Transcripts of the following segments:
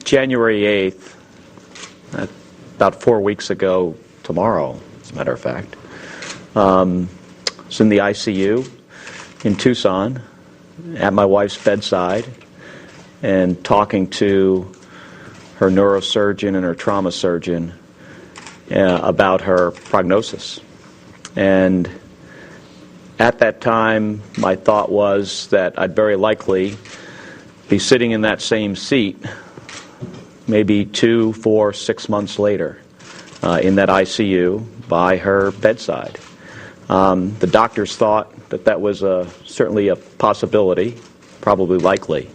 January 8th, about 4 weeks ago tomorrow, as a matter of fact, I was in the ICU in Tucson at my wife's bedside and talking to her neurosurgeon and her trauma surgeon about her prognosis. And at that time, my thought was that I'd very likely be sitting in that same seat maybe 2, 4, 6 months later in that ICU by her bedside. The doctors thought that that was certainly a possibility, probably likely.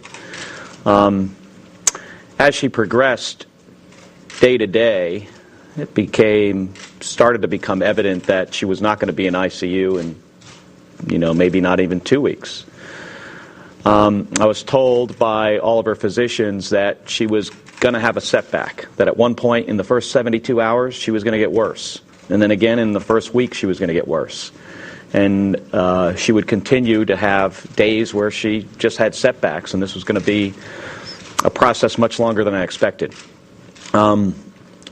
As she progressed day to day, it started to become evident that she was not going to be in ICU in, maybe not even 2 weeks. I was told by all of her physicians that she was going to have a setback, that at one point in the first 72 hours she was going to get worse, and then again in the first week she was going to get worse. And she would continue to have days where she just had setbacks, and this was going to be a process much longer than I expected.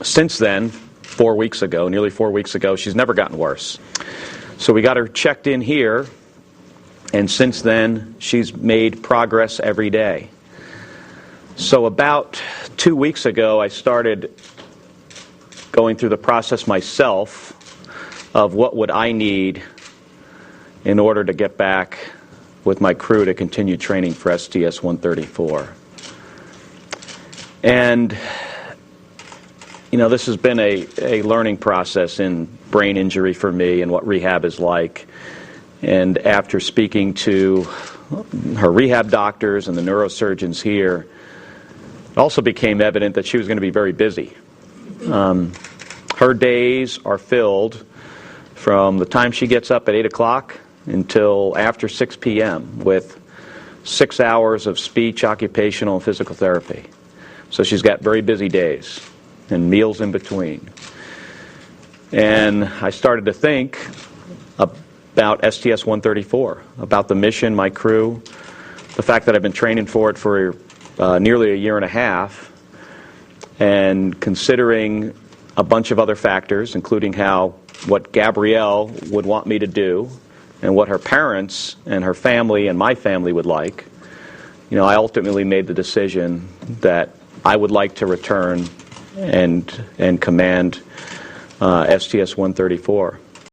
Since then, 4 weeks ago, nearly 4 weeks ago, she's never gotten worse. So we got her checked in here, and since then, she's made progress every day. So about 2 weeks ago, I started going through the process myself of what would I need in order to get back with my crew to continue training for STS-134. And, this has been a learning process in brain injury for me and what rehab is like. And after speaking to her rehab doctors and the neurosurgeons here, it also became evident that she was going to be very busy. Her days are filled from the time she gets up at 8 o'clock until after 6 p.m. with 6 hours of speech, occupational, and physical therapy. So she's got very busy days and meals in between. And I started to think about STS-134, about the mission, my crew, the fact that I've been training for it for nearly a year and a half, and considering a bunch of other factors, including what Gabrielle would want me to do and what her parents and her family and my family would like. I ultimately made the decision that I would like to return and command STS-134.